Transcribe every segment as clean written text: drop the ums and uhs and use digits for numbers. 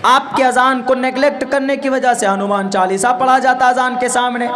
آپ کی اذان کو نیگلیکٹ کرنے کی وجہ سے ہنومان چالیسا پڑھا جاتا اذان کے سامنے.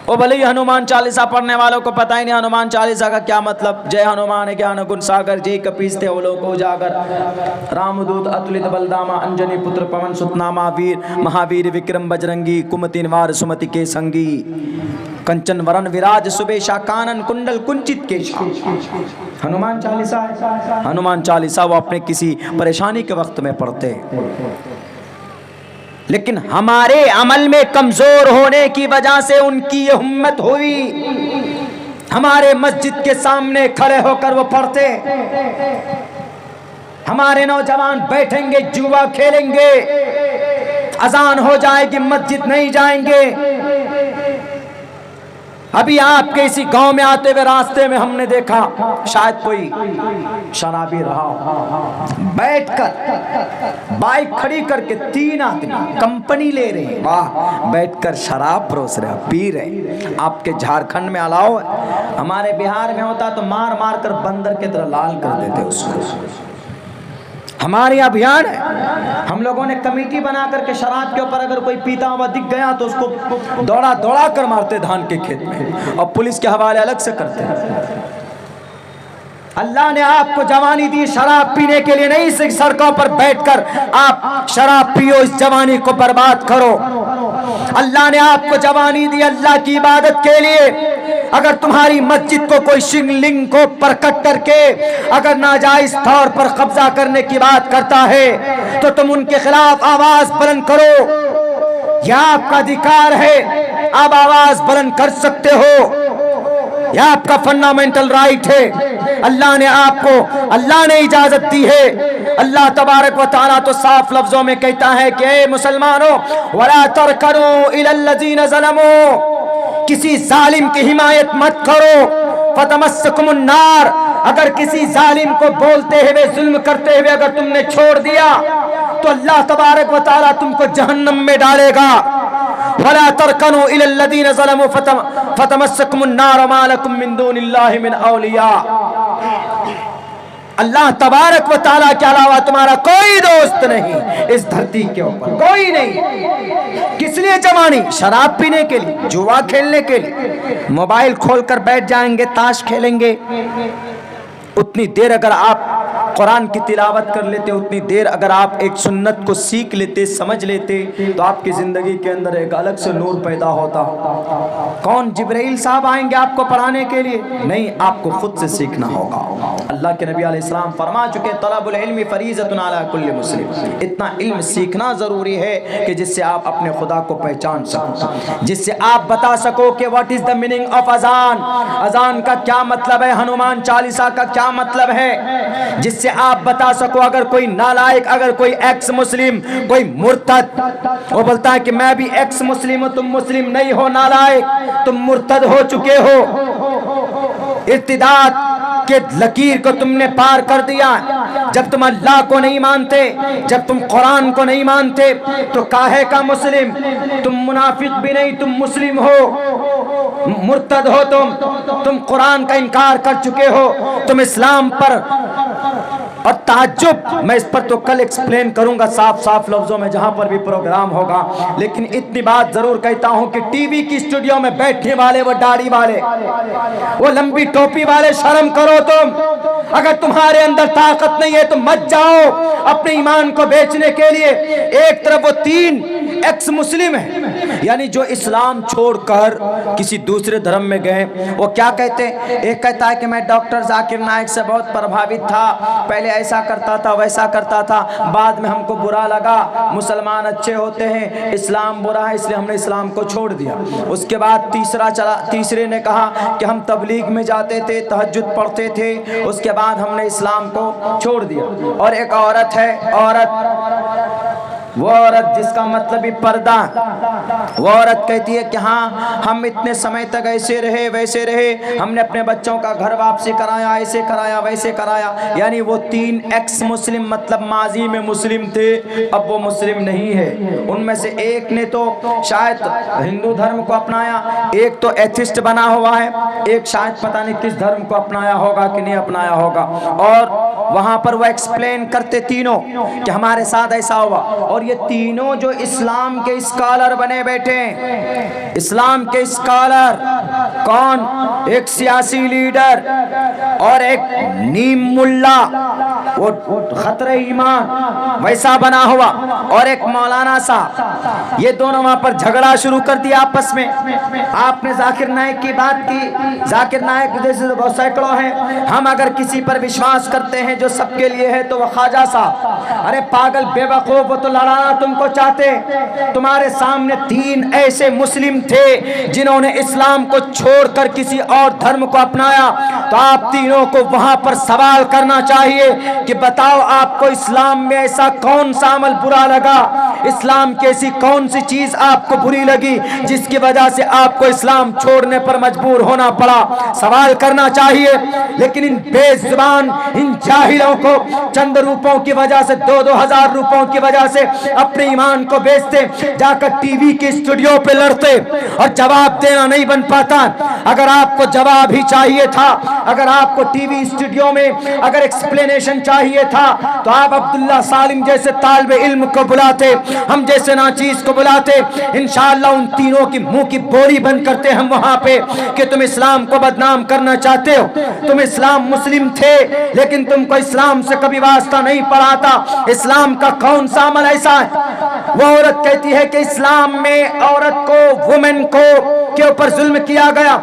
وہ بھلے ہی ہنومان چالیسا پڑھنے والوں کو پتہ ہی نہیں ہنومان چالیسا کا کیا مطلب. جے ہنومان گیان گن ساگر جے کپیستے اولوک اجاگر رام دوت اتلت بلداما انجنی پتر پون ست ناما ویر مہاویر وکرم بجرنگی کمتی نوار سمتی کے سنگی کنچن ورن وراج سبیشا کانن کنڈل کنچت کیشا. ہنومان چالیسا ہے. ہنومان چالیسا وہ اپنے کسی پریشانی کے وقت میں پڑھتے. لیکن ہمارے عمل میں کمزور ہونے کی وجہ سے ان کی یہ ہمت ہوئی. ہمارے مسجد کے سامنے کھڑے ہو کر وہ پڑھتے. ہمارے نوجوان بیٹھیں گے جوا کھیلیں گے, اذان ہو جائے گی مسجد نہیں جائیں گے. ابھی آپ کے اسی گاؤں میں آتے ہوئے راستے میں ہم نے دیکھا شاید کوئی شرابی رہا, بیٹھ کر بائک کھڑی کر کے 3 آدمی کمپنی لے رہے ہیں, واہ, بیٹھ کر شراب پروس رہے پی رہے. آپ کے جھارکھنڈ میں الاؤ ہے, ہمارے بہار میں ہوتا تو مار مار کر بندر کی طرح لال کر دیتے اس کو. ہمارے ابھیان ہے, ہم لوگوں نے کمیٹی بنا کر کے شراب کے اوپر اگر کوئی پیتا ہوا دکھ گیا تو اس کو دوڑا دوڑا کر مارتے دھان کے کھیت میں, اور پولیس کے حوالے الگ سے کرتے ہیں. اللہ نے آپ کو جوانی دی شراب پینے کے لیے نہیں, صرف سڑکوں پر بیٹھ کر آپ شراب پیو, اس جوانی کو برباد کرو. اللہ نے آپ کو جوانی دی اللہ کی عبادت کے لیے. اگر تمہاری مسجد کو کوئی شنگ لنگ کو پرکٹ کر کے اگر ناجائز طور پر قبضہ کرنے کی بات کرتا ہے تو تم ان کے خلاف آواز بلند کرو. یہ آپ کا ادھیکار ہے, آپ آواز بلند کر سکتے ہو, یہ آپ کا فنڈامنٹل رائٹ ہے. اللہ نے آپ کو, اللہ نے اجازت دی ہے. اللہ تبارک و تعالیٰ تو صاف لفظوں میں کہتا ہے کہ اے مسلمانوں وَلَا تَرْكَنُوا إِلَى الَّذِينَ ظَلَمُوا, کسی ظالم کی حمایت مت کرو. فَتَمَسَّكُمُ النَّارِ, اگر کسی ظالم کو بولتے ہوئے ظلم کرتے ہوئے اگر تم نے چھوڑ دیا تو اللہ تبارک و تعالیٰ تم کو جہنم میں ڈالے گا. وَلَا تَرْكَنُوا إِلَى الَّذِينَ ظَلَمُوا فَتَمَسَّكُمُ النَّارُ وَمَا لَكُم مِّن دُونِ اللَّهِ مِنْ أَوْلِيَاءَ. اللہ تبارک و تعالیٰ کے علاوہ تمہارا کوئی دوست نہیں اس دھرتی کے اوپر, کوئی نہیں. کس لیے جوانی؟ شراب پینے کے لیے, جوا کھیلنے کے لیے. موبائل کھول کر بیٹھ جائیں گے, تاش کھیلیں گے. اتنی دیر اگر آپ قرآن کی تلاوت کر لیتے, اتنی دیر اگر آپ ایک سنت کو سیکھ لیتے, سمجھ لیتے, تو آپ کی زندگی کے اندر ایک الگ سے نور پیدا ہوتا. کون جبرائیل صاحب آئیں گے آپ کو پڑھانے کے لیے؟ نہیں, آپ کو خود سے سیکھنا ہوگا. اللہ کے نبی علیہ السلام فرما چکے طلب العلم فریضۃ علی کل مسلم. اتنا علم سیکھنا ضروری ہے کہ جس سے آپ اپنے خدا کو پہچان سکو, جس سے آپ بتا سکو کہ what is the meaning of اذان, اذان کا کیا مطلب ہے, ہنومان چالیسا کا کیا مطلب ہے, جس سے آپ بتا سکو. اگر کوئی نالائق, اگر کوئی ایکس مسلم, کوئی مرتد, وہ بولتا ہے کہ میں بھی ایکس مسلم ہوں, تم مسلم نہیں ہو, نالائق, تم مرتد ہو چکے ہو, ارتداد کے لکیر کو تم نے پار کر دیا. جب تم اللہ کو نہیں مانتے, جب تم قرآن کو نہیں مانتے تو کاہے کا مسلم؟ تم منافق بھی نہیں, تم مسلم ہو, مرتد ہو, تم قرآن کا انکار کر چکے ہو, تم اسلام پر. اور تعجب, میں اس پر تو کل ایکسپلین کروں گا صاف صاف لفظوں میں جہاں پر بھی پروگرام ہوگا, لیکن اتنی بات ضرور کہتا ہوں کہ ٹی وی کی اسٹوڈیو میں بیٹھنے والے, وہ داڑھی والے, وہ لمبی ٹوپی والے, شرم کرو تم. اگر تمہارے اندر طاقت نہیں ہے تو مت جاؤ اپنے ایمان کو بیچنے کے لیے. ایک طرف وہ 3 ایکس مسلم ہیں, یعنی جو اسلام چھوڑ کر کسی دوسرے دھرم میں گئے. وہ کیا کہتے ہیں؟ ایک کہتا ہے کہ میں ڈاکٹر ذاکر نائک سے بہت پربھاوت تھا, پہلے ایسا کرتا تھا, ویسا کرتا تھا, بعد میں ہم کو برا لگا, مسلمان اچھے ہوتے ہیں, اسلام برا ہے اس لیے ہم نے اسلام کو چھوڑ دیا. اس کے بعد تیسرے نے کہا کہ ہم تبلیغ میں جاتے تھے, تہجد پڑھتے تھے, اس کے بعد ہم نے اسلام کو چھوڑ دیا. اور ایک عورت ہے, عورت وہ عورت جس کا مطلب ہی پردہ، وہ عورت کہتی ہے کہ ہاں ہم اتنے سمے تک ایسے رہے ویسے رہے، ہم نے اپنے بچوں کا گھر واپسی کرایا، ایسے کرایا ویسے کرایا، یعنی وہ 3 ایکس مسلم، مطلب ماضی میں مسلم تھے، اب وہ مسلم نہیں ہے۔ ان میں سے ایک نے تو شاید ہندو دھرم کو اپنایا، ایک تو ایتھسٹ بنا ہوا ہے، ایک شاید پتہ نہیں کس دھرم کو اپنایا ہوگا کہ نہیں اپنایا ہوگا، اور وہاں پر وہ ایکسپلین کرتے تینوں کہ ہمارے ساتھ ایسا ہوا، اور یہ تینوں جو اسلام کے اسکالر بنے بیٹھے ہیں، اسلام کے اسکالر کون؟ ایک سیاسی لیڈر اور ایک نیم ملا، وہ خطرہ ایمان ویسا بنا ہوا، اور ایک مولانا صاحب، یہ دونوں وہاں پر جھگڑا شروع کر دیا آپس میں۔ آپ نے ذاکر نائک کی بات کی، ذاکر نائک جیسے بہت سینکڑوں ہیں، ہم اگر کسی پر وشواس کرتے ہیں جو سب کے لیے ہے تو وہ خواجہ صاحب، ارے پاگل بے وقوف، وہ تو لڑانا تم کو چاہتے، تمہارے سامنے 3 ایسے مسلم تھے جنہوں نے اسلام کو چھوڑ کر کسی اور دھرم کو اپنایا، تو آپ تینوں کو وہاں پر سوال کرنا چاہیے کہ بتاؤ آپ کو اسلام میں ایسا کون سا عمل برا لگا، اسلام کی ایسی کون سی چیز آپ کو بری لگی جس کی وجہ سے آپ کو اسلام چھوڑنے پر مجبور ہونا پڑا، سوال کرنا چاہیے۔ لیکن ان بے زبان، ان جاہلوں کو چند روپوں کی وجہ سے، 2-2 ہزار روپوں کی وجہ سے اپنے ایمان کو بیچتے، جا کر ٹی وی کے اسٹوڈیو پہ لڑتے اور جواب دینا نہیں بن پاتا۔ اگر آپ کو جواب ہی چاہیے تھا، اگر آپ کو ٹی وی اسٹوڈیو میں اگر ایکسپلینیشن چاہیے تھا تو آپ عبداللہ سالم جیسے طالب علم کو بلاتے، ہم جیسے ناچیز کو بلاتے، انشاءاللہ ان تینوں کی منہ کی بولی بند کرتے ہم وہاں پہ کہ تم اسلام کو بدنام کرنا چاہتے ہو، تم اسلام مسلم تھے لیکن تم کو اسلام سے کبھی واسطہ نہیں پڑا تھا، اسلام کا کون سا عمل ایسا ہے؟ وہ عورت کہتی ہے کہ اسلام میں عورت کو، وومن کو کے اوپر ظلم کیا گیا،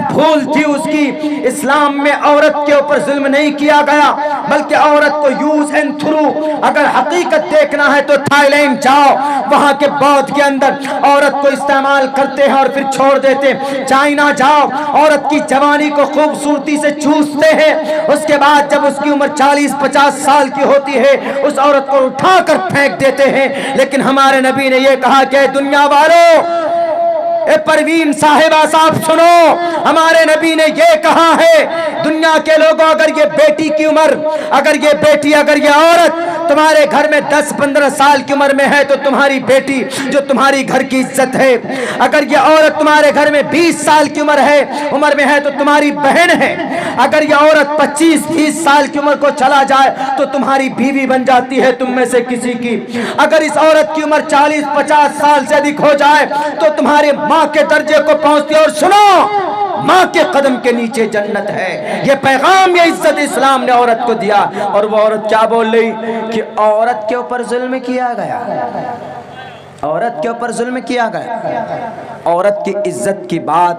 بھول تھی اس کی، اسلام میں عورت کے اوپر ظلم نہیں کیا گیا، بلکہ عورت کو یوز اینڈ تھرو، اگر حقیقت دیکھنا ہے تو تھائی لینڈ جاؤ، وہاں کے بودھ کے اندر عورت کو استعمال کرتے ہیں اور پھر چھوڑ دیتے، چائنا جاؤ، عورت کی جوانی کو خوبصورتی سے چوستے ہیں، اس کے بعد جب اس کی عمر 40-50 سال کی ہوتی ہے اس عورت کو اٹھا کر پھینک دیتے ہیں۔ لیکن ہمارے نبی نے یہ کہا کہ دنیا والوں، اے پروین صاحبہ صاحب سنو، ہمارے نبی نے یہ کہا ہے دنیا کے لوگوں، اگر یہ بیٹی کی عمر، اگر یہ بیٹی، اگر یہ عورت تمہارے گھر میں 10-15 سال کی عمر میں ہے تو تمہاری بیٹی جو تمہاری گھر کی عزت ہے، اگر یہ عورت تمہارے گھر میں 20 سال کی عمر میں ہے تو تمہاری بہن ہے، اگر یہ عورت 25-30 سال کی عمر کو چلا جائے تو تمہاری بیوی بن جاتی ہے تم میں سے کسی کی، اگر اس عورت کی عمر 40-50 سال سے ادھک ہو جائے تو تمہارے ماں کے درجے کو پہنچتی ہے۔ اور سنو، ماں کے قدم کے نیچے جنت ہے، یہ پیغام، یہ عزت اسلام نے عورت کو دیا۔ اور وہ عورت کیا بول رہی کہ عورت کے اوپر ظلم کیا گیا، عورت کے اوپر ظلم کیا گیا۔ عورت کی عزت کی بات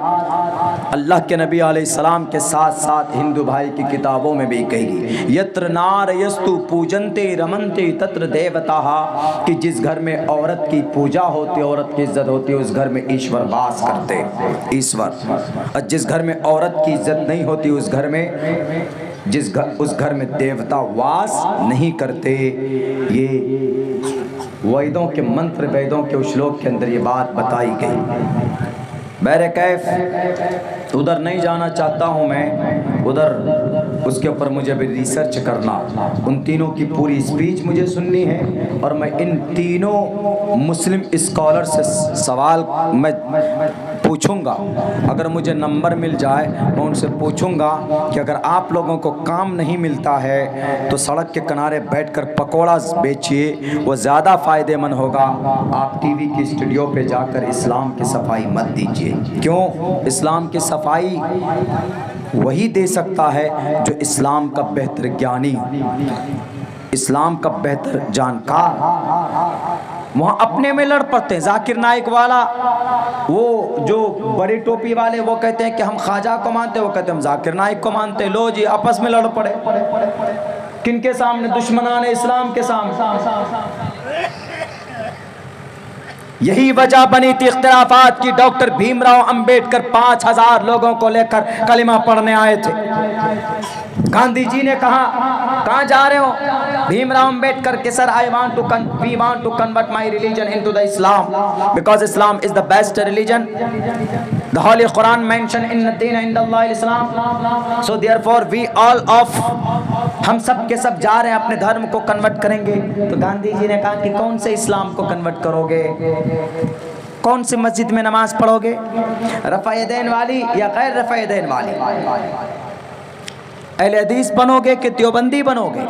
اللہ کے نبی علیہ السلام کے ساتھ ساتھ ہندو بھائی کی کتابوں میں بھی کہی گئی، یتر نار یستو پوجنتے رمنتے تتر دیوتاہ، کہ جس گھر میں عورت کی پوجا ہوتی، عورت کی عزت ہوتی، اس گھر میں ایشور واس کرتے، ایشور۔ اور جس گھر میں عورت کی عزت نہیں ہوتی اس گھر میں، اس گھر میں دیوتا واس نہیں کرتے۔ یہ ویدوں کے منتر، ویدوں کے شلوک کے اندر یہ بات بتائی گئی۔ بہرکیف ادھر نہیں جانا چاہتا ہوں میں، ادھر اس کے اوپر مجھے بھی ریسرچ کرنا، ان تینوں کی پوری اسپیچ مجھے سننی ہے، اور میں ان تینوں مسلم اسکالر سے سوال میں پوچھوں گا، اگر مجھے نمبر مل جائے میں ان سے پوچھوں گا کہ اگر آپ لوگوں کو کام نہیں ملتا ہے تو سڑک کے کنارے بیٹھ کر پکوڑا بیچیے، وہ زیادہ فائدے مند ہوگا، آپ ٹی وی کی اسٹوڈیو پہ جا کر اسلام کی صفائی مت دیجیے۔ کیوں؟ اسلام کی صفائی وہی دے سکتا ہے جو اسلام کا بہتر گیانی، اسلام کا بہتر جانکار۔ وہاں اپنے میں لڑ پڑتے ہیں۔ ذاکر نائک والا، وہ جو بڑی ٹوپی والے، وہ کہتے ہیں کہ ہم خواجہ کو مانتے، وہ کہتے ہیں ہم ذاکر نائک کو مانتے۔ لو جی، آپس میں لڑ پڑے، کن کے سامنے؟ دشمنان اسلام کے سامنے۔ یہی وجہ بنی تھی اختلافات کی. ڈاکٹر بھیم راؤ امبیڈکر 5000 لوگوں کو لے کر کلمہ پڑھنے آئے تھے. گاندھی جی نے کہا کہاں جا رہے ہو؟ بھیم راؤ امبیڈکر کہ سر we want to convert my religion into the Islam because Islam is the best religion. The Holy Quran mentioned in the deen in Allah Islam. So therefore we all of ہم سب کے سب جا رہے ہیں اپنے دھرم کو کنورٹ کریں گے. تو گاندھی جی نے کہا کہ کون سے اسلام کو کنورٹ کرو گے؟ کون سی مسجد میں نماز پڑھو گے؟ رفع یدین والی یا غیر رفع یدین والی؟ اہل حدیث بنو گے کہ دیوبندی بنو گے؟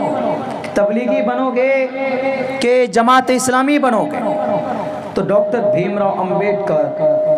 تبلیغی بنو گے کہ جماعت اسلامی بنو گے؟ تو ڈاکٹر بھیم راؤ امبیڈکر